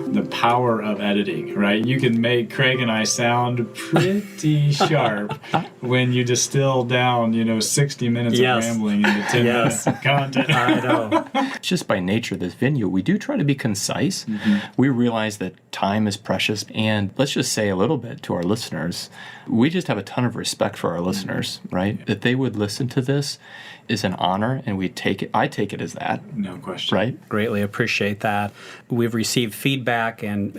The power of editing, right? You can make Craig and I sound pretty sharp when you distill down, 60 minutes of rambling into 10 minutes of content. I know. Just by nature of this venue, we do try to be concise. We realize that time is precious. And let's just say a little bit to our listeners, we just have a ton of respect for our listeners, right? That they would listen to this is an honor, and I take it as that. No question. Right? Greatly appreciate that. We've received feedback, and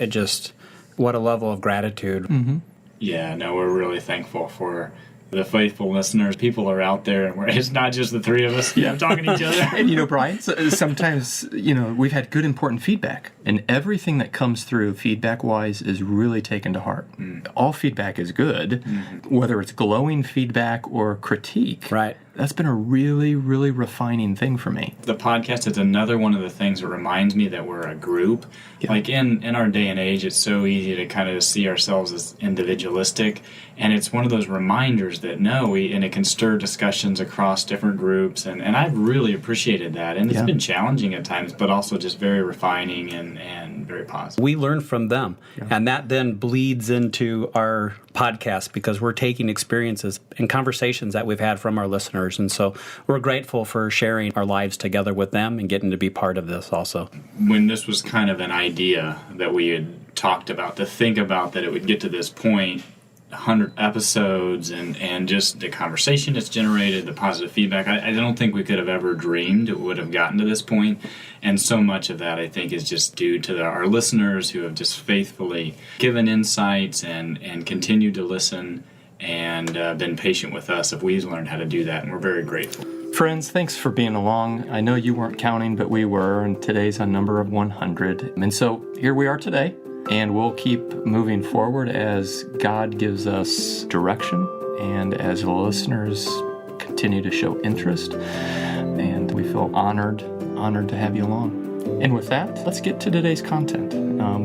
what a level of gratitude. Yeah, no, we're really thankful for the faithful listeners. People are out there, and it's not just the three of us talking to each other. And Brian, sometimes, we've had good, important feedback, and everything that comes through feedback-wise is really taken to heart. All feedback is good, whether it's glowing feedback or critique. Right. That's been a really, really refining thing for me. The podcast is another one of the things that reminds me that we're a group. Yeah. Like in our day and age, it's so easy to kind of see ourselves as individualistic. And it's one of those reminders that and it can stir discussions across different groups. And I've really appreciated that. And it's been challenging at times, but also just very refining and very positive. We learn from them. Yeah. And that then bleeds into our podcast because we're taking experiences and conversations that we've had from our listeners. And so we're grateful for sharing our lives together with them and getting to be part of this also. When this was kind of an idea that we had talked about, to think about that it would get to this point, 100 episodes, and just the conversation it's generated, the positive feedback, I don't think we could have ever dreamed it would have gotten to this point. And so much of that, I think, is just due to our listeners who have just faithfully given insights and continued to listen and been patient with us. If we've learned how to do that, and we're very grateful. Friends, thanks for being along. I know you weren't counting, but we were, and today's a number of 100. And so here we are today, and we'll keep moving forward as God gives us direction and as the listeners continue to show interest. And we feel honored to have you along. And with that, let's get to today's content.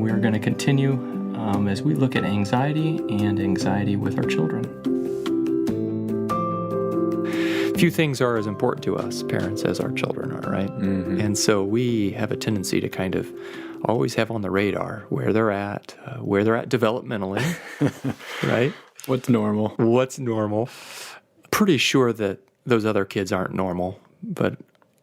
We are going to continue as we look at anxiety and anxiety with our children. Few things are as important to us parents as our children are, right? And so we have a tendency to kind of always have on the radar where they're at developmentally, right? What's normal? Pretty sure that those other kids aren't normal, but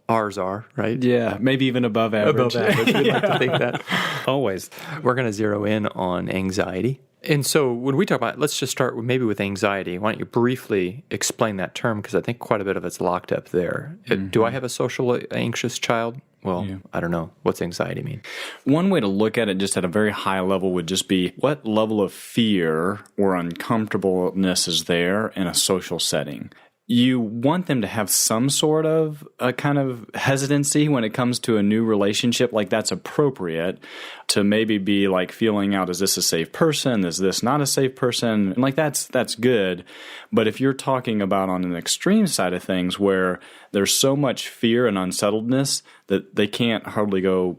ours are, right? Yeah, maybe even above average. We'd like to think that. Always. We're going to zero in on anxiety. And so when we talk about, let's just start with anxiety. Why don't you briefly explain that term? Because I think quite a bit of it's locked up there. Do I have a socially anxious child? Well, I don't know. What's anxiety mean? One way to look at it just at a very high level would just be what level of fear or uncomfortableness is there in a social setting. You want them to have some sort of a kind of hesitancy when it comes to a new relationship, like that's appropriate to maybe be like feeling out, is this a safe person? Is this not a safe person? And like that's good. But if you're talking about on an extreme side of things where there's so much fear and unsettledness that they can't hardly go,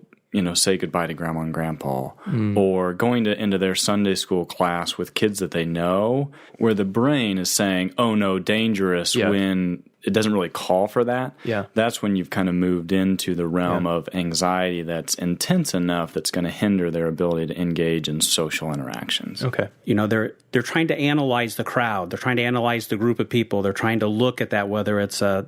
say goodbye to grandma and grandpa, or going into their Sunday school class with kids that they know, where the brain is saying, oh no, dangerous, when it doesn't really call for that. Yeah. That's when you've kind of moved into the realm of anxiety that's intense enough that's going to hinder their ability to engage in social interactions. Okay. They're trying to analyze the crowd. They're trying to analyze the group of people. They're trying to look at that, whether it's the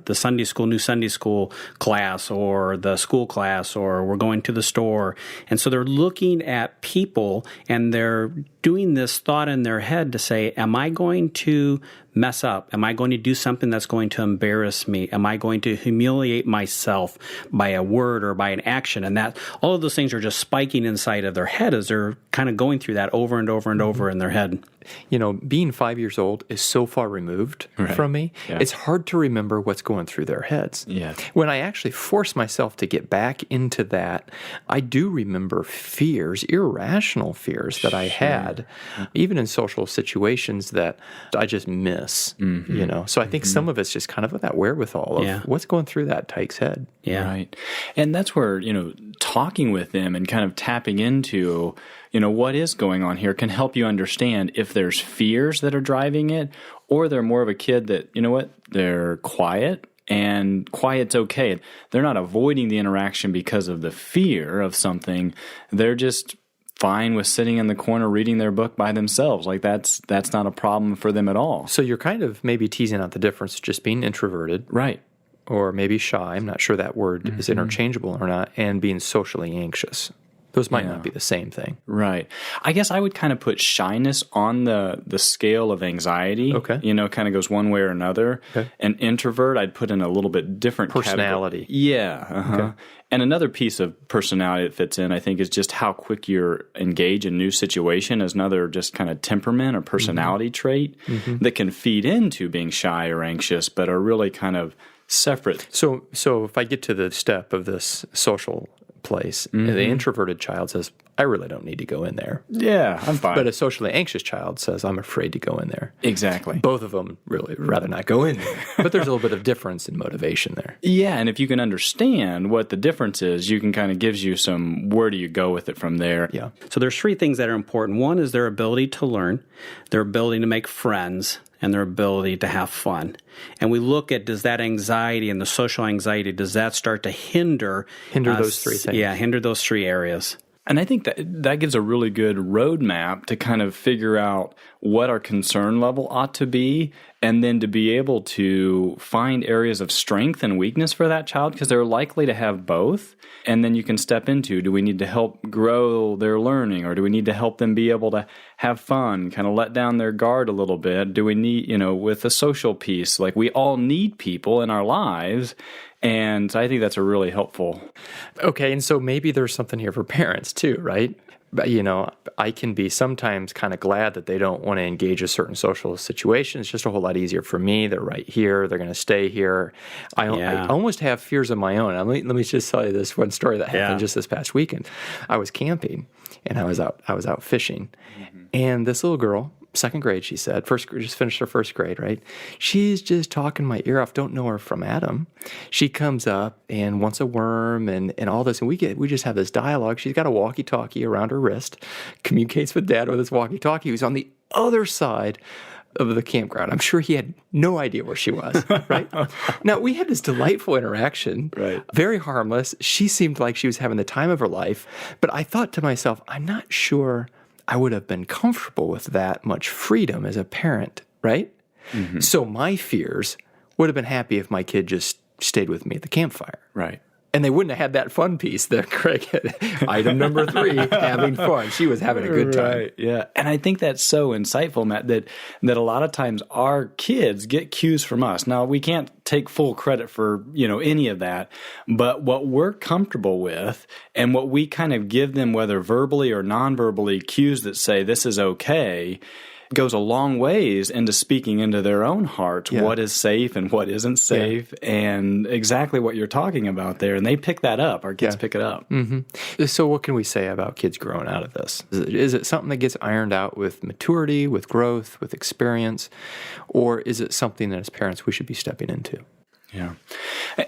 new Sunday school class or the school class, or we're going to the store. And so they're looking at people and they're doing this thought in their head to say, am I going to mess up? Am I going to do something that's going to embarrass me? Am I going to humiliate myself by a word or by an action? And that all of those things are just spiking inside of their head as they're kind of going through that over and over and over in their head. Being 5 years old is so far removed from me. Yeah. It's hard to remember what's going through their heads. Yeah. When I actually force myself to get back into that, I do remember fears, irrational fears that I had, even in social situations that I just miss, So I think some of it's just kind of that wherewithal of what's going through that tyke's head. Yeah. Right. And that's where, talking with them and kind of tapping into, what is going on here can help you understand if there's fears that are driving it, or they're more of a kid that, they're quiet and quiet's okay. They're not avoiding the interaction because of the fear of something. They're just fine with sitting in the corner reading their book by themselves. Like that's not a problem for them at all. So you're kind of maybe teasing out the difference just being introverted. Right. Or maybe shy. I'm not sure that word is interchangeable or not. And being socially anxious. Those might not be the same thing. Right. I guess I would kind of put shyness on the scale of anxiety. Okay. Kind of goes one way or another. Okay. An introvert, I'd put in a little bit different Personality. category. Yeah. Uh-huh. Okay. And another piece of personality that fits in, I think, is just how quick you're engaged in new situation as another just kind of temperament or personality trait that can feed into being shy or anxious, but are really kind of separate. So if I get to the step of this social place, the introverted child says, I really don't need to go in there. Yeah, I'm fine. But a socially anxious child says, I'm afraid to go in there. Exactly. Both of them really rather not go in there. But there's a little bit of difference in motivation there. Yeah, and if you can understand what the difference is, you can kind of gives you some where do you go with it from there. Yeah. So there's three things that are important. One is their ability to learn, their ability to make friends, and their ability to have fun. And we look at, does that anxiety and the social anxiety, does that start to hinder those three things? Yeah, hinder those three areas. And I think that gives a really good roadmap to kind of figure out what our concern level ought to be, and then to be able to find areas of strength and weakness for that child, because they're likely to have both. And then you can step into, do we need to help grow their learning, or do we need to help them be able to have fun, kind of let down their guard a little bit? Do we need, with the social piece, like we all need people in our lives. And I think that's a really helpful. Okay, and so maybe there's something here for parents too, right? But, I can be sometimes kind of glad that they don't want to engage a certain social situation. It's just a whole lot easier for me. They're right here. They're going to stay here. I almost have fears of my own. Let me just tell you this one story that happened just this past weekend. I was camping and I was out fishing, and this little girl, second grade, she said, just finished her first grade, right? She's just talking my ear off. Don't know her from Adam. She comes up and wants a worm and all this, and we just have this dialogue. She's got a walkie-talkie around her wrist, communicates with Dad with his walkie-talkie, who's on the other side of the campground. I'm sure he had no idea where she was, right? Now, we had this delightful interaction, right? Very harmless. She seemed like she was having the time of her life, but I thought to myself, I'm not sure I would have been comfortable with that much freedom as a parent, right? Mm-hmm. So my fears would have been happy if my kid just stayed with me at the campfire. Right. And they wouldn't have had that fun piece that Craig had. Item number 3, having fun. She was having a good time. Right, yeah. And I think that's so insightful, Matt, that a lot of times our kids get cues from us. Now, we can't take full credit for, any of that, but what we're comfortable with and what we kind of give them, whether verbally or non-verbally, cues that say this is okay, goes a long ways into speaking into their own heart what is safe and what isn't safe, and exactly what you're talking about there. And they pick that up. Our kids pick it up. Mm-hmm. So what can we say about kids growing out of this? Is it something that gets ironed out with maturity, with growth, with experience, or is it something that as parents we should be stepping into? Yeah.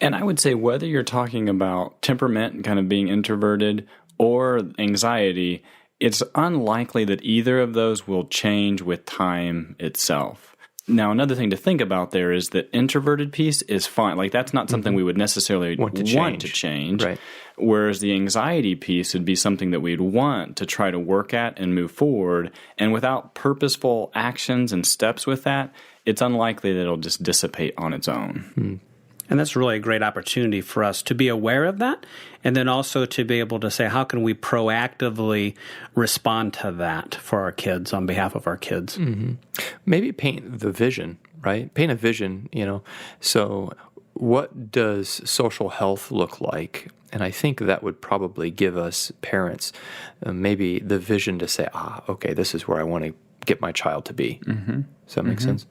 And I would say whether you're talking about temperament and kind of being introverted or anxiety, it's unlikely that either of those will change with time itself. Now, another thing to think about there is that introverted piece is fine. Like, that's not something we would necessarily want to change. Right. Whereas the anxiety piece would be something that we'd want to try to work at and move forward. And without purposeful actions and steps with that, it's unlikely that it'll just dissipate on its own. And that's really a great opportunity for us to be aware of that, and then also to be able to say, how can we proactively respond to that for our kids, on behalf of our kids? Mm-hmm. Maybe paint the vision, right? Paint a vision, So what does social health look like? And I think that would probably give us parents maybe the vision to say, okay, this is where I want to get my child to be. Mm-hmm. Does that make sense?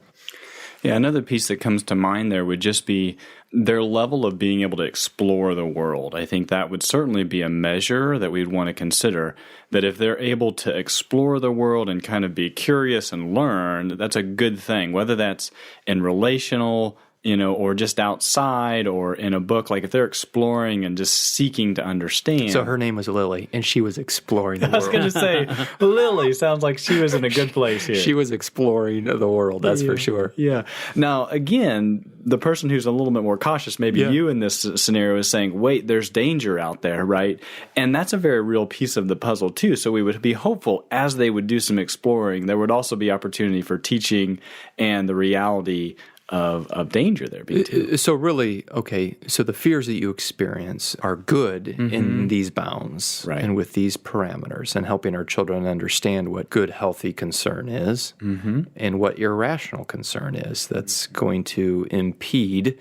Yeah, another piece that comes to mind there would just be their level of being able to explore the world. I think that would certainly be a measure that we'd want to consider, that if they're able to explore the world and kind of be curious and learn, that's a good thing, whether that's in relational or just outside or in a book, like if they're exploring and just seeking to understand. So her name was Lily, and she was exploring the I was world. going to say, Lily sounds like she was in a good place here. She was exploring the world, that's for sure. Yeah. Now, again, the person who's a little bit more cautious, maybe you in this scenario, is saying, wait, there's danger out there, right? And that's a very real piece of the puzzle, too. So we would be hopeful as they would do some exploring, there would also be opportunity for teaching and the reality of danger there being too. So really, okay, so the fears that you experience are good in these bounds and with these parameters, and helping our children understand what good, healthy concern is and what irrational concern is that's going to impede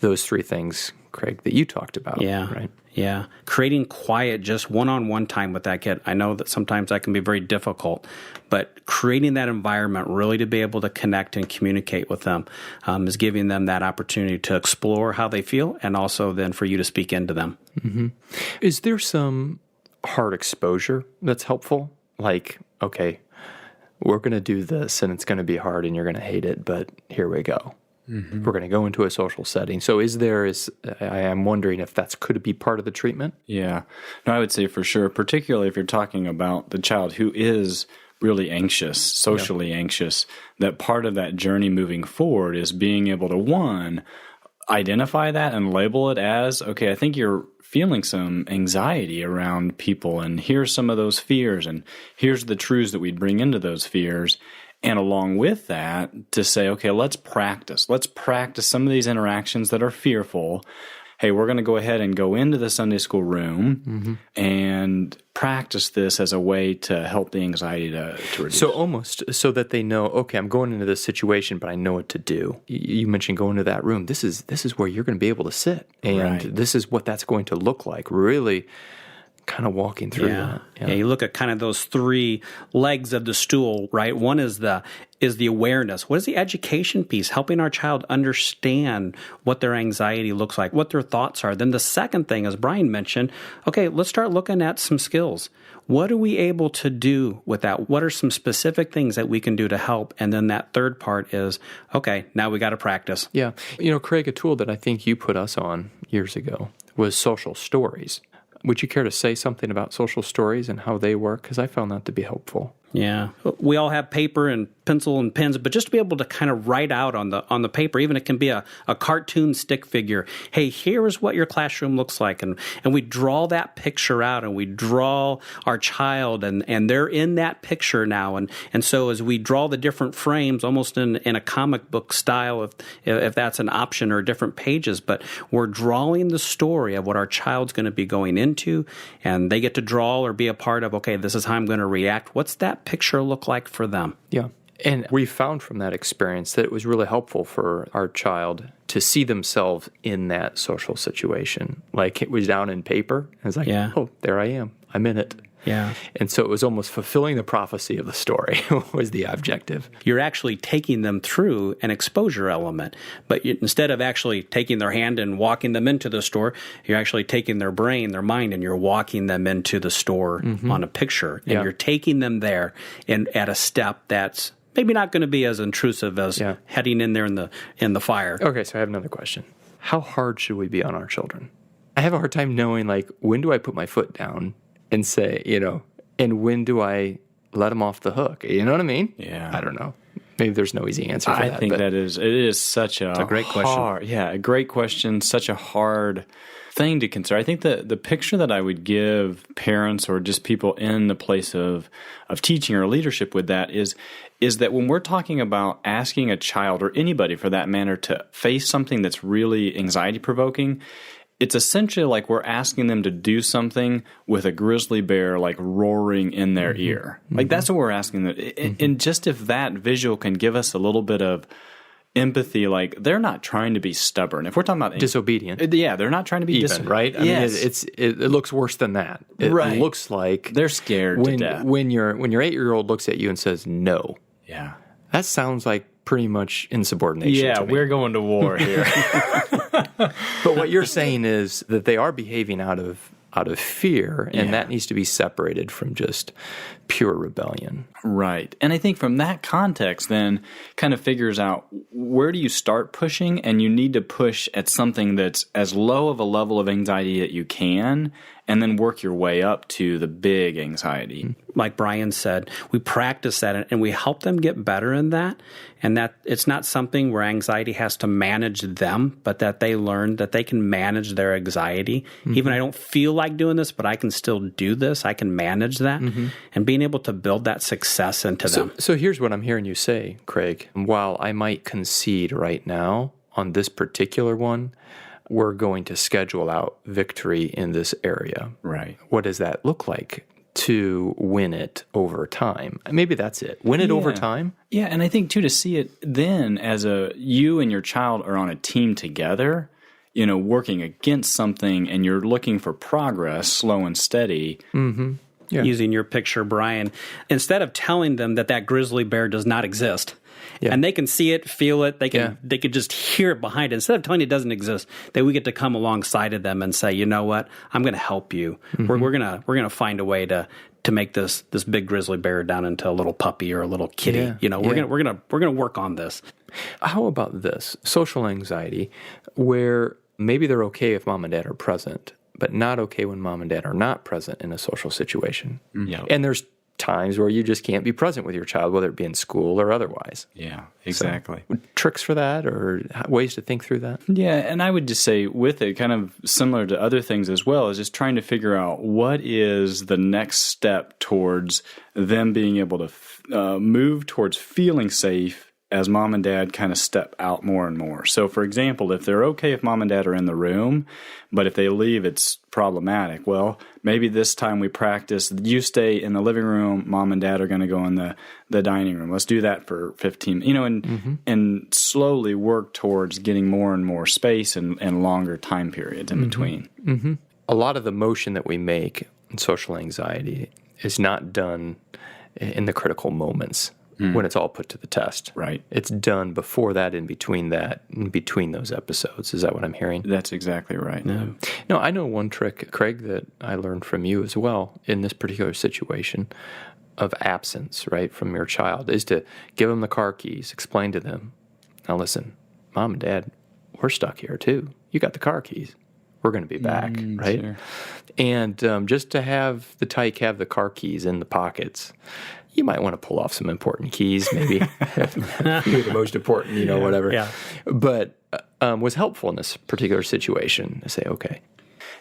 those three things, Craig, that you talked about. Yeah. Right? Yeah. Creating quiet, just one-on-one time with that kid. I know that sometimes that can be very difficult, but creating that environment really to be able to connect and communicate with them is giving them that opportunity to explore how they feel, and also then for you to speak into them. Is there some hard exposure that's helpful? Like, okay, we're going to do this and it's going to be hard and you're going to hate it, but here we go. We're going to go into a social setting. So I am wondering if that could be part of the treatment? Yeah. No, I would say for sure, particularly if you're talking about the child who is really anxious, socially anxious, that part of that journey moving forward is being able to, one, identify that and label it as, okay, I think you're feeling some anxiety around people, and here's some of those fears, and here's the truths that we'd bring into those fears. And along with that, to say, okay, let's practice some of these interactions that are fearful. Hey, we're going to go ahead and go into the Sunday school room and practice this as a way to help the anxiety to reduce. So almost so that they know, okay, I'm going into this situation, but I know what to do. You mentioned going to that room. This is where you're going to be able to sit, and this is what that's going to look like. Really kind of walking through that. Yeah, you look at kind of those three legs of the stool, right? One is the awareness. What is the education piece? Helping our child understand what their anxiety looks like, what their thoughts are. Then the second thing, as Brian mentioned, okay, let's start looking at some skills. What are we able to do with that? What are some specific things that we can do to help? And then that third part is, okay, now we got to practice. Yeah. Craig, a tool that I think you put us on years ago was social stories. Would you care to say something about social stories and how they work? Because I found that to be helpful. Yeah. We all have paper and pencil and pens, but just to be able to kind of write out on the paper, even it can be a cartoon stick figure. Hey, here is what your classroom looks like. And we draw that picture out, and we draw our child, and they're in that picture now. And so as we draw the different frames, almost in a comic book style, if that's an option, or different pages, but we're drawing the story of what our child's going to be going into, and they get to draw or be a part of, okay, this is how I'm going to react. What's that picture look like for them? Yeah. And we found from that experience that it was really helpful for our child to see themselves in that social situation. Like it was down in paper. It was like, oh, there I am. I'm in it. Yeah. And so it was almost fulfilling the prophecy of the story was the objective. You're actually taking them through an exposure element, but instead of actually taking their hand and walking them into the store, you're actually taking their brain, their mind, and you're walking them into the store on a picture. And you're taking them there and at a step that's maybe not going to be as intrusive as heading in there in the fire. Okay, so I have another question. How hard should we be on our children? I have a hard time knowing, like, when do I put my foot down and say, and when do I let them off the hook? You know what I mean? Yeah. I don't know. Maybe there's no easy answer for that. I think it is such a great question. Yeah, a great question, such a hard thing to consider. I think the picture that I would give parents or just people in the place of teaching or leadership with that is that when we're talking about asking a child, or anybody for that matter, to face something that's really anxiety-provoking, it's essentially like we're asking them to do something with a grizzly bear like roaring in their ear. Like that's what we're asking them. And just if that visual can give us a little bit of empathy, like they're not trying to be stubborn. If we're talking about disobedient. Yeah, they're not trying to be even, right? I mean, it looks worse than that. It looks like they're scared to death. When your 8-year-old looks at you and says no. Yeah. That sounds like pretty much insubordination. Yeah, to me. we're going to war here. But what you're saying is that they are behaving out of out of fear, and that needs to be separated from just pure rebellion. Right. And I think from that context then kind of figures out where do you start pushing, and you need to push at something that's as low of a level of anxiety that you can, and then work your way up to the big anxiety. Like Brian said, we practice that and we help them get better in that. And that it's not something where anxiety has to manage them, but that they learn that they can manage their anxiety. Even I don't feel like doing this, but I can still do this. I can manage that. And being able to build that success into them. So here's what I'm hearing you say, Craig. While I might concede right now on this particular one, we're going to schedule out victory in this area. Right. What does that look like to win it over time? Maybe that's it. Win it over time? Yeah, and I think, too, to see it then as you and your child are on a team together, working against something, and you're looking for progress, slow and steady. Yeah. Using your picture, Brian, instead of telling them that grizzly bear does not exist, and they can see it, feel it, they could just hear it behind it. Instead of telling it doesn't exist, that we get to come alongside of them and say, you know what, I'm going to help you. We're gonna find a way to make this big grizzly bear down into a little puppy or a little kitty. We're gonna work on this. How about this social anxiety, where maybe they're okay if mom and dad are present, but not okay when mom and dad are not present in a social situation. Yeah. And there's times where you just can't be present with your child, whether it be in school or otherwise. Yeah, exactly. So, tricks for that or ways to think through that? Yeah, and I would just say with it, kind of similar to other things as well, is just trying to figure out what is the next step towards them being able to move towards feeling safe as mom and dad kind of step out more and more. So, for example, if they're okay if mom and dad are in the room, but if they leave, it's problematic. Well, maybe this time we practice, you stay in the living room, mom and dad are going to go in the dining room. Let's do that for 15, and slowly work towards getting more and more space and longer time periods in between. A lot of the motion that we make in social anxiety is not done in the critical moments. When it's all put to the test. Right. It's done before that, in between those episodes. Is that what I'm hearing? That's exactly right. Yeah. No, I know one trick, Craig, that I learned from you as well in this particular situation of absence, right, from your child, is to give them the car keys, explain to them, now listen, mom and dad, we're stuck here too. You got the car keys. We're going to be back, right? Sure. And just to have the tyke have the car keys in the pockets, you might want to pull off some important keys, maybe the most important, whatever. Yeah. But was helpful in this particular situation to say, okay.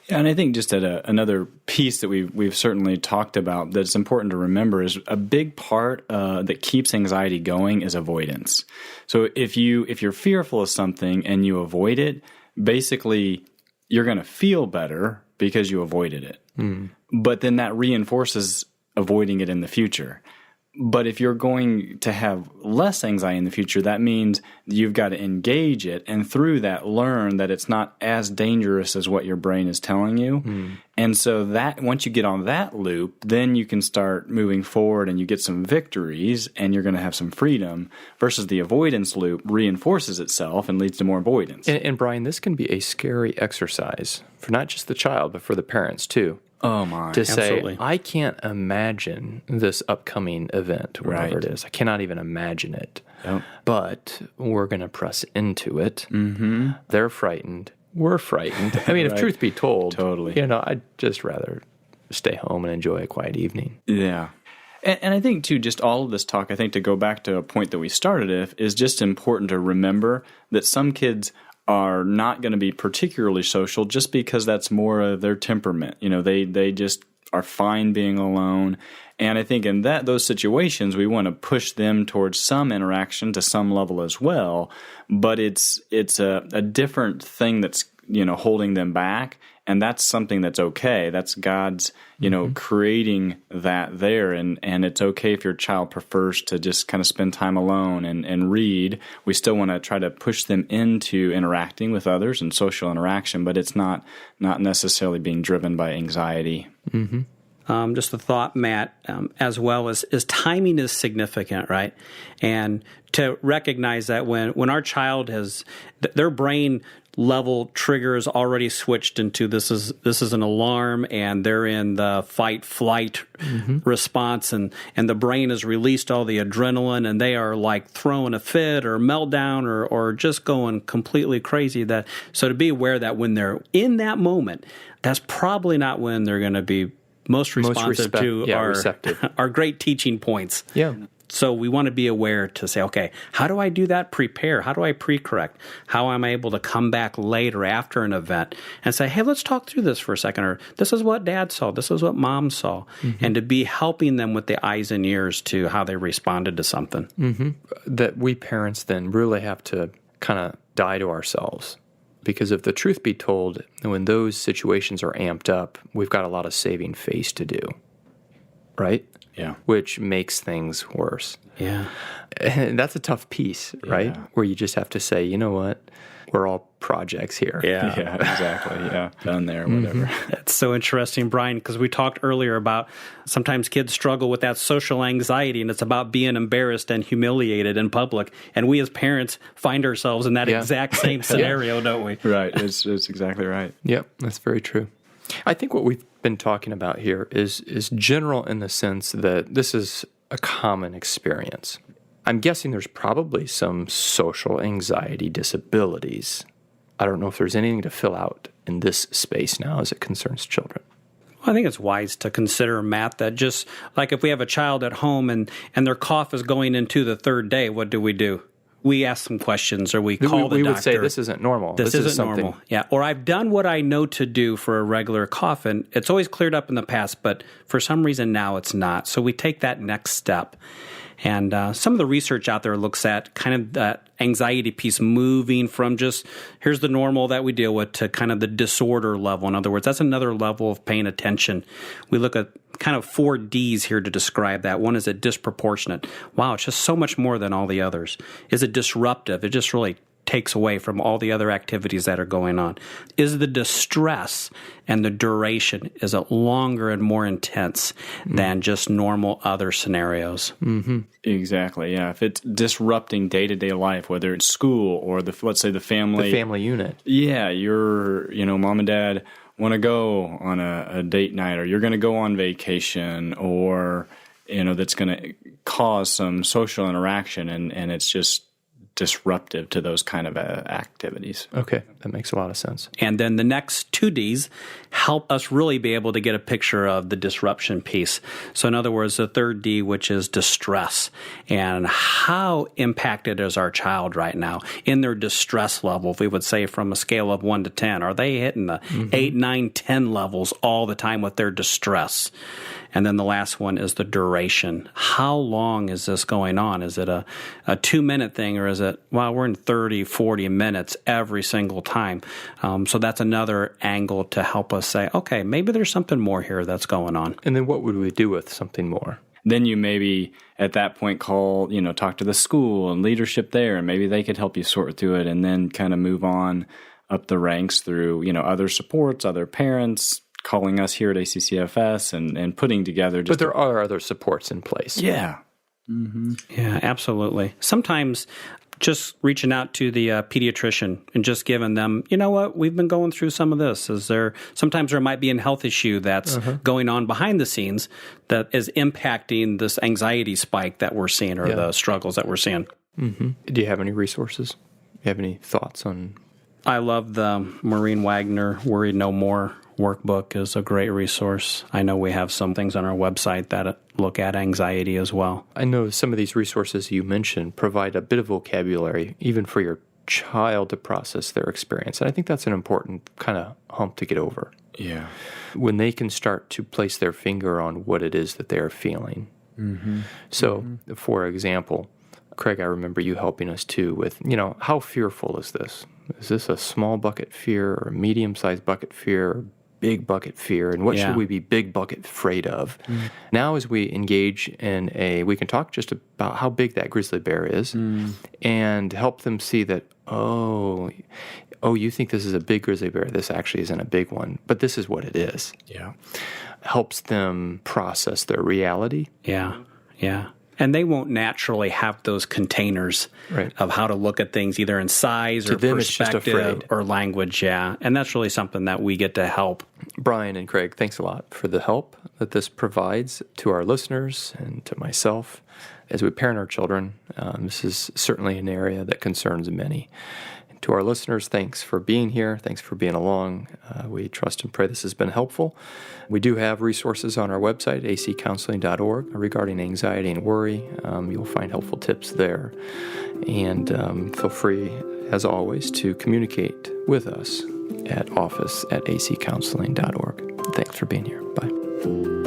Yeah, and I think just at another piece that we've certainly talked about that's important to remember is a big part that keeps anxiety going is avoidance. So if you're fearful of something and you avoid it, basically you're going to feel better because you avoided it. But then that reinforces avoiding it in the future. But if you're going to have less anxiety in the future, that means you've got to engage it and through that learn that it's not as dangerous as what your brain is telling you. And so that once you get on that loop, then you can start moving forward and you get some victories and you're going to have some freedom versus the avoidance loop reinforces itself and leads to more avoidance. And Brian, this can be a scary exercise for not just the child, but for the parents too. Oh my! To Absolutely. say, I can't imagine this upcoming event, whatever it is. I cannot even imagine it. Yep. But we're going to press into it. They're frightened. We're frightened. I mean, if truth be told, Totally. I'd just rather stay home and enjoy a quiet evening. Yeah. And I think, too, just all of this talk, I think to go back to a point that we started with, is just important to remember that some kids are not going to be particularly social just because that's more of their temperament. They just are fine being alone. And I think in those situations, we want to push them towards some interaction to some level as well. But it's a different thing that's, holding them back. And that's something that's okay. That's God's, creating that there. And it's okay if your child prefers to just kind of spend time alone and read. We still want to try to push them into interacting with others and social interaction, but it's not necessarily being driven by anxiety. just a thought, Matt, as well as timing is significant, right? And to recognize that when our child has their brain level triggers already switched into this is an alarm, and they're in the fight flight response, and the brain has released all the adrenaline, and they are like throwing a fit or meltdown or just going completely crazy. So to be aware that when they're in that moment, that's probably not when they're going to be most responsive to our great teaching points. Yeah. So we want to be aware to say, okay, how do I do that? Prepare. How do I pre-correct? How am I able to come back later after an event and say, hey, let's talk through this for a second, or this is what Dad saw, this is what Mom saw, and to be helping them with the eyes and ears to how they responded to something. That we parents then really have to kind of die to ourselves. Because if the truth be told, when those situations are amped up, we've got a lot of saving face to do, right? Yeah. Which makes things worse. Yeah. And that's a tough piece, right? Yeah. Where you just have to say, you know what? We're all projects here. Yeah. Yeah, exactly. Yeah. Done there, whatever. It's so interesting, Brian, because we talked earlier about sometimes kids struggle with that social anxiety, and it's about being embarrassed and humiliated in public. And we as parents find ourselves in that exact same scenario, don't we? Right. It's exactly right. Yep, that's very true. I think what we've been talking about here is general in the sense that this is a common experience. I'm guessing there's probably some social anxiety disabilities. I don't know if there's anything to fill out in this space now as it concerns children. I think it's wise to consider, Matt, that just like if we have a child at home and their cough is going into the third day, what do? We ask some questions, or we call the doctor. We would say, this isn't normal. This isn't normal. Yeah. Or I've done what I know to do for a regular cough, and it's always cleared up in the past, but for some reason now it's not. So we take that next step. And some of the research out there looks at kind of that anxiety piece moving from just here's the normal that we deal with to kind of the disorder level. In other words, that's another level of paying attention. We look at kind of 4 Ds here to describe that. One is a disproportionate. Wow, it's just so much more than all the others. Is it disruptive? It just really takes away from all the other activities that are going on. Is the distress and the duration, is it longer and more intense than just normal other scenarios? Exactly, yeah. If it's disrupting day-to-day life, whether it's school or let's say the family unit. Yeah, mom and dad want to go on a date night, or you're going to go on vacation, or that's going to cause some social interaction, and it's just disruptive to those kind of activities. Okay, that makes a lot of sense. And then the next 2 Ds help us really be able to get a picture of the disruption piece. So in other words, the third D, which is distress, and how impacted is our child right now in their distress level? If we would say from a scale of 1 to 10, are they hitting the 8, 9, 10 levels all the time with their distress? And then the last one is the duration. How long is this going on? Is it a 2-minute thing, or is it, we're in 30, 40 minutes every single time? So that's another angle to help us say, okay, maybe there's something more here that's going on. And then what would we do with something more? Then you maybe at that point talk to the school and leadership there, and maybe they could help you sort through it, and then kind of move on up the ranks through, other supports, other parents, calling us here at ACCFS and putting together. But there are other supports in place. Yeah. Yeah, absolutely. Sometimes just reaching out to the pediatrician and just giving them, you know what, we've been going through some of this. Sometimes there might be a health issue that's going on behind the scenes that is impacting this anxiety spike that we're seeing, or the struggles that we're seeing. Do you have any resources? Do you have any thoughts on? I love the Maureen Wagner Worry No More workbook is a great resource. I know we have some things on our website that look at anxiety as well. I know some of these resources you mentioned provide a bit of vocabulary, even for your child to process their experience. And I think that's an important kind of hump to get over. Yeah. When they can start to place their finger on what it is that they're feeling. So, for example, Craig, I remember you helping us too with, how fearful is this? Is this a small bucket fear, or a medium-sized bucket fear, or big bucket fear, and what should we be big bucket afraid of? Now as we engage in we can talk just about how big that grizzly bear is and help them see that, oh, you think this is a big grizzly bear. This actually isn't a big one, but this is what it is. Yeah. helps them process their reality. Yeah, yeah. And they won't naturally have those containers of how to look at things, either in size or them, it's just perspective afraid. or language. Yeah, and that's really something that we get to help. Brian and Craig, thanks a lot for the help that this provides to our listeners and to myself as we parent our children. This is certainly an area that concerns many. And to our listeners, thanks for being here. Thanks for being along. We trust and pray this has been helpful. We do have resources on our website, accounseling.org, regarding anxiety and worry. You'll find helpful tips there. And feel free, as always, to communicate with us at office@accounseling.org. Thanks for being here. Bye.